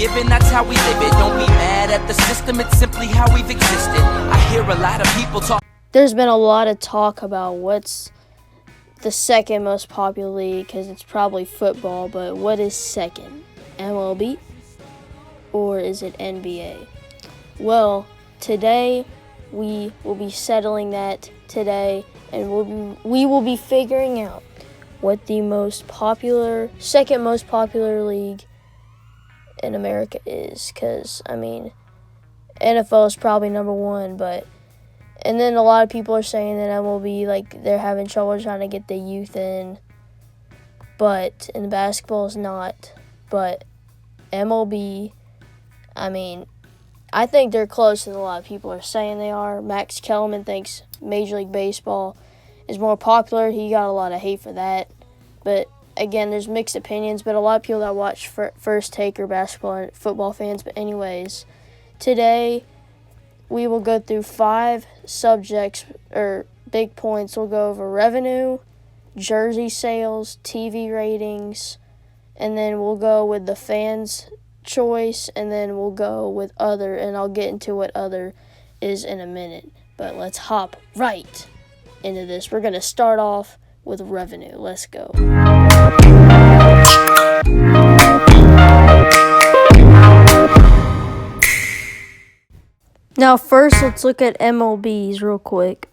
given, that's how we live it. Don't be mad at the system, it's simply how we've existed. I hear a lot of people talk. There's been a lot of talk about what's the second most popular league, because it's probably football, but what is second? MLB? Or is it NBA? Well, today we will be settling that today, and we will be figuring out what the second most popular league in America is. Because, NFL is probably number one, and then a lot of people are saying that MLB, they're having trouble trying to get the youth in, and the basketball is not. But MLB, I think they're closer than a lot of people are saying they are. Max Kellerman thinks Major League Baseball is more popular. He got a lot of hate for that. But, again, there's mixed opinions. But a lot of people that watch First Take are basketball and football fans. But anyways, today we will go through 5 subjects or big points. We'll go over revenue, jersey sales, TV ratings, and then we'll go with the fans' choice, and then we'll go with other, and I'll get into what other is in a minute. But let's hop right into this. We're going to start off with revenue. Let's go. Now, first, let's look at MLBs real quick.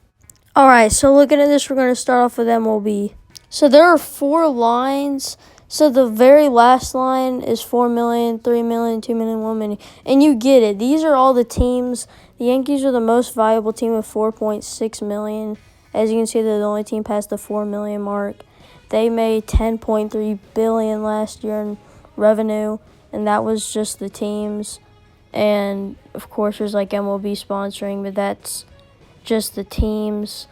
All right, so looking at this, we're going to start off with MLB. So there are 4 lines. So the very last line is 4 million, 3 million, 2 million, 1 million. And you get it. These are all the teams. The Yankees are the most valuable team with 4.6 million. As you can see, they're the only team past the 4 million mark. They made $10.3 billion last year in revenue, and that was just the teams. And, of course, there's MLB sponsoring, but that's just the teams.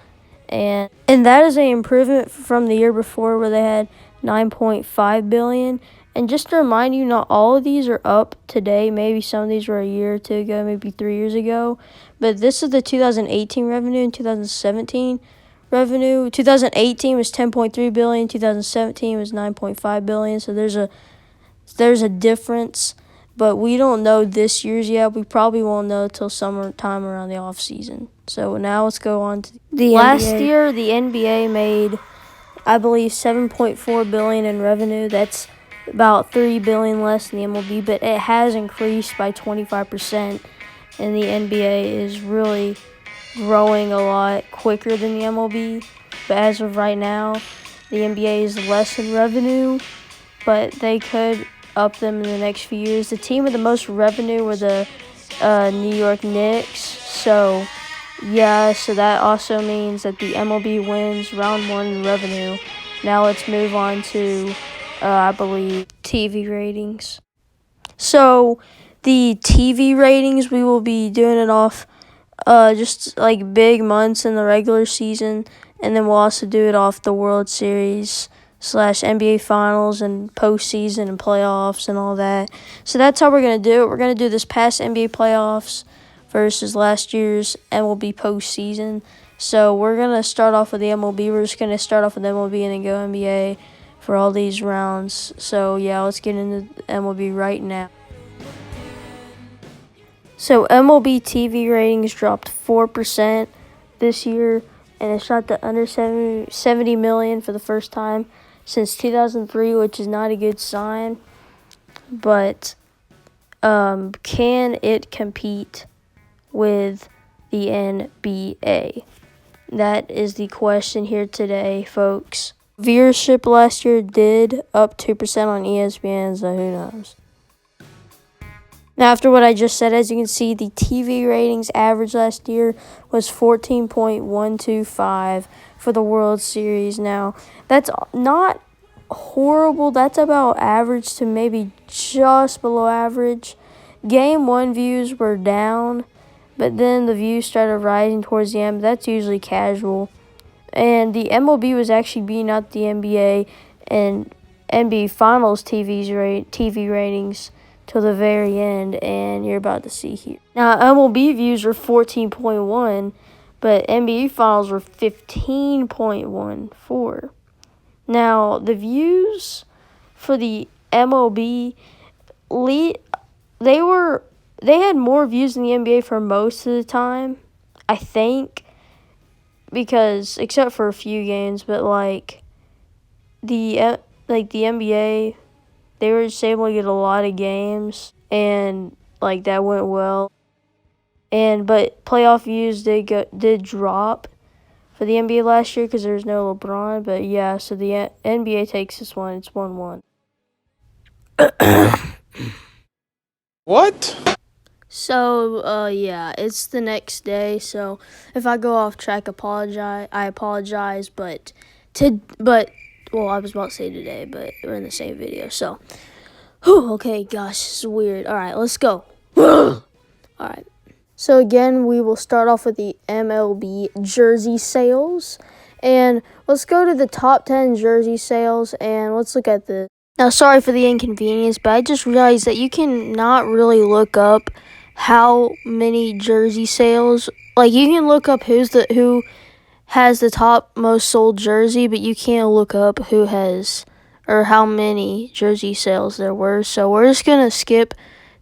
And that is an improvement from the year before where they had $9.5 billion. And just to remind you, not all of these are up today. Maybe some of these were a year or 2 ago, maybe 3 years ago. But this is the 2018 revenue and 2017 revenue. 2018 was $10.3 billion. 2017 was $9.5 billion. So there's a difference. But we don't know this year's yet. We probably won't know till summertime around the off season. So now let's go on to the last NBA. Year, the NBA made, I believe, $7.4 billion in revenue. That's about $3 billion less than the MLB, but it has increased by 25%, and the NBA is really growing a lot quicker than the MLB. But as of right now, the NBA is less in revenue, but they could up them in the next few years. The team with the most revenue were the New York Knicks. So that also means that the MLB wins round 1 in revenue. Now let's move on to, I believe, TV ratings. So the TV ratings, we will be doing it off just big months in the regular season, and then we'll also do it off the World Series / NBA Finals and postseason and playoffs and all that. So that's how we're going to do it. We're going to do this past NBA playoffs versus last year's MLB postseason. So we're going to start off with the MLB. We're just going to start off with MLB and then go NBA for all these rounds. So, let's get into MLB right now. So MLB TV ratings dropped 4% this year, and it shot to under 70 million for the first time since 2003, which is not a good sign. But can it compete with the NBA? That is the question here today, folks. Viewership last year did up 2% on ESPN, so who knows? Now, after what I just said, as you can see, the TV ratings average last year was 14.125 for the World Series. Now, that's not horrible. That's about average to maybe just below average. Game 1 views were down, but then the views started rising towards the end. That's usually casual. And the MLB was actually beating out the NBA and NBA Finals TV ratings till the very end, and you're about to see here. Now, MLB views were 14.1, but NBA Finals were 15.14. Now, the views for the MLB they had more views in the NBA for most of the time, I think, because except for a few games, but like the NBA, they were just able to get a lot of games, and like that went well. But playoff views did drop for the NBA last year because there's no LeBron. But yeah, so the NBA takes this one. It's 1-1. What? So yeah, it's the next day. So if I go off track, I apologize. But well, I was about to say today, but we're in the same video. So, okay, gosh, this is weird. All right, let's go. All right. So again, we will start off with the MLB jersey sales. And let's go to the top 10 jersey sales, and let's look at this. Now, sorry for the inconvenience, but I just realized that you can not really look up how many jersey sales. Like, you can look up who has the top most sold jersey, but you can't look up who has or how many jersey sales there were. So we're just going to skip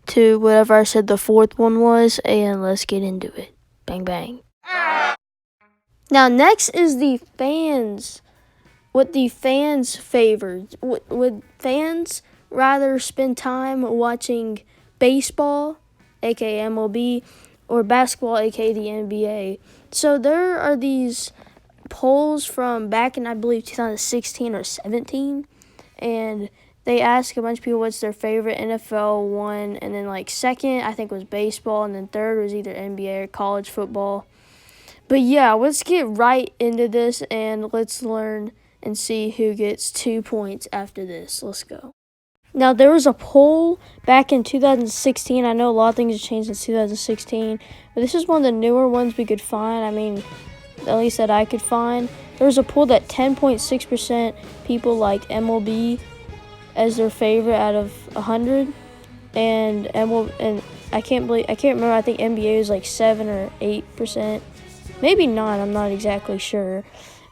to whatever I said the fourth one was, and let's get into it. Bang, bang. Now, next is the fans. What the fans favored. Would fans rather spend time watching baseball, aka MLB, or basketball, aka the NBA? So there are these polls from back in, I believe, 2016 or 17, and they asked a bunch of people what's their favorite NFL one, and then like second, I think was baseball, and then third was either NBA or college football. But yeah, let's get right into this, and let's learn and see who gets 2 points after this. Let's go. Now, there was a poll back in 2016. I know a lot of things have changed since 2016, but this is one of the newer ones we could find. I mean, at least that I could find. There was a poll that 10.6% people liked MLB as their favorite out of 100, and I can't remember. I think NBA was like 7 or 8%, maybe 9. I'm not exactly sure,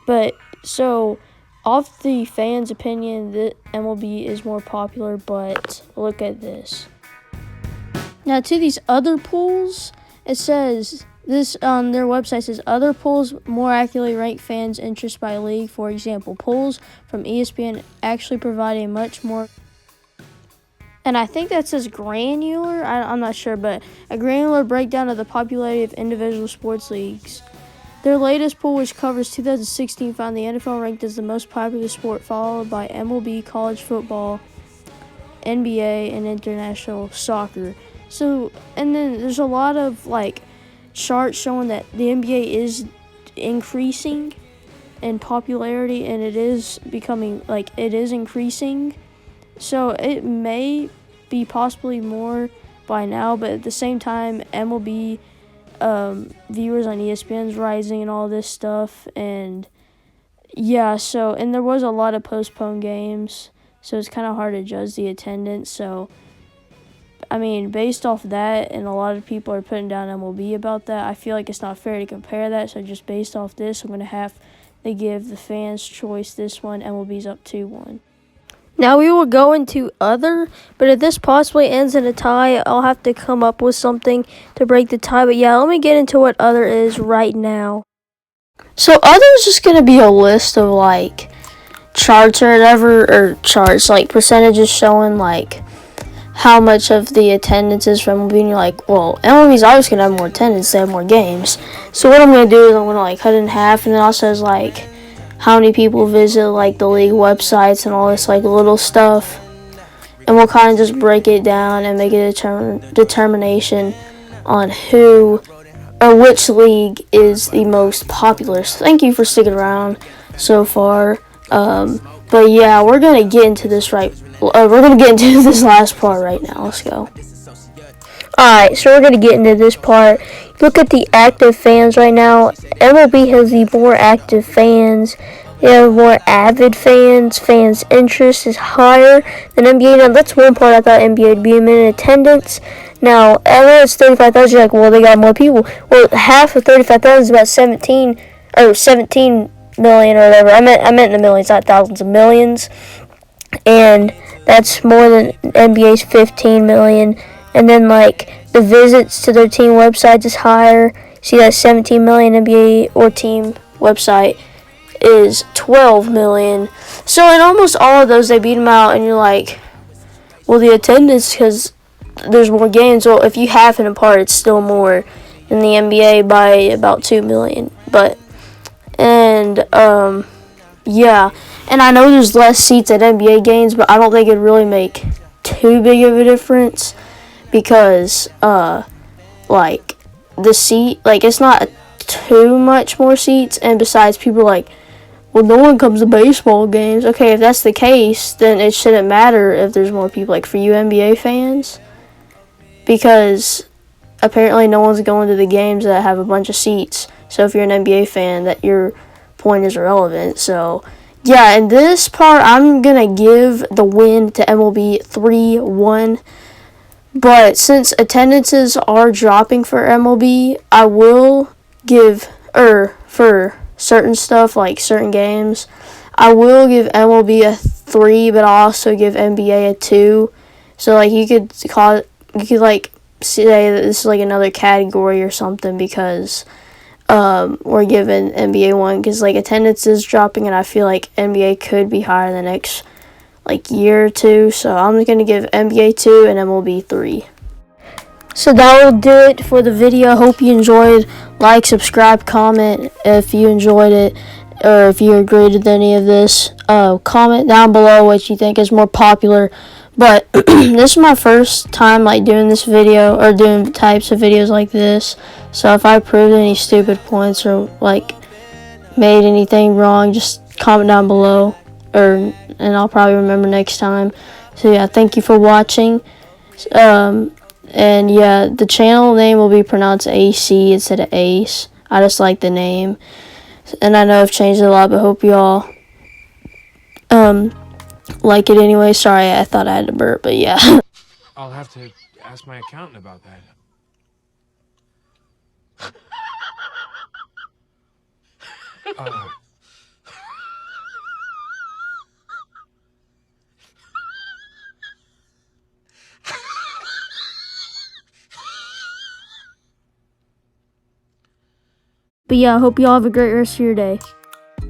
but so. Off the fans' opinion, the MLB is more popular, but look at this. Now, to these other polls, it says, this on their website says, other polls more accurately rank fans' interest by league. For example, polls from ESPN actually provide a much more, and I think that says granular, I'm not sure, but a granular breakdown of the popularity of individual sports leagues. Their latest poll, which covers 2016, found the NFL ranked as the most popular sport, followed by MLB, college football, NBA, and international soccer. So, and then there's a lot of like charts showing that the NBA is increasing in popularity, and it is becoming it is increasing. So it may be possibly more by now, but at the same time, MLB viewers on ESPN's rising and all this stuff, and yeah, so, and there was a lot of postponed games, so it's kind of hard to judge the attendance. So I mean, based off that, and a lot of people are putting down MLB about that, I feel like it's not fair to compare that. So just based off this, I'm going to have to give the fans' choice this one. MLB's up 2-1. Now we will go into other, but if this possibly ends in a tie, I'll have to come up with something to break the tie. But yeah, let me get into what other is right now. So other is just going to be a list of like charts or whatever, or charts, like percentages showing like how much of the attendance is from MLB, and you're like, well, MLB's obviously going to have more attendance, they have more games. So what I'm going to do is I'm going to like cut it in half, and then also says like how many people visit like the league websites and all this like little stuff, and we'll kind of just break it down and make a determination on who or which league is the most popular. So thank you for sticking around so far. But yeah, we're gonna get into this this last part right now. Let's go. Alright, so we're gonna get into this part. Look at the active fans right now. MLB has the more active fans. They have more avid fans. Fans' interest is higher than NBA. Now, that's one part I thought NBA would be in attendance. Now, LA is 35,000. You're like, well, they got more people. Well, half of 35,000 is about 17 million or whatever. I meant in the millions, not thousands of millions. And that's more than NBA's 15 million. And then like the visits to their team websites is higher. See that 17 million NBA or team website is 12 million. So in almost all of those, they beat them out, and you're like, well, the attendance, because there's more games. Well, if you half it apart, it's still more than the NBA by about 2 million. But, and, yeah. And I know there's less seats at NBA games, but I don't think it'd really make too big of a difference because, like, the seat, like, it's not too much more seats, and besides, people are like, well, no one comes to baseball games. Okay, if that's the case, then it shouldn't matter if there's more people. Like, for you NBA fans, because apparently no one's going to the games that have a bunch of seats. So if you're an NBA fan, that your point is irrelevant. So, yeah, in this part, I'm going to give the win to MLB 3-1. But since attendances are dropping for MLB, I will give, for certain stuff, like certain games, I will give MLB a 3, but I'll also give NBA a 2. So, like, you could like, say that this is, like, another category or something because we're giving NBA 1 because, like, attendance is dropping, and I feel like NBA could be higher the next, like, year or two. So I'm going to give NBA 2 and MLB 3. So that will do it for the video. Hope you enjoyed. Like, subscribe, comment if you enjoyed it or if you agreed with any of this. Comment down below what you think is more popular. But this is my first time like doing this video or doing types of videos like this. So if I proved any stupid points or like made anything wrong, just comment down below, and I'll probably remember next time. So yeah, thank you for watching. And yeah, the channel name will be pronounced AC instead of Ace. I just like the name, and I know I've changed it a lot, but hope y'all like it anyway. Sorry, I thought I had to burp, but yeah. I'll have to ask my accountant about that. But yeah, I hope y'all have a great rest of your day.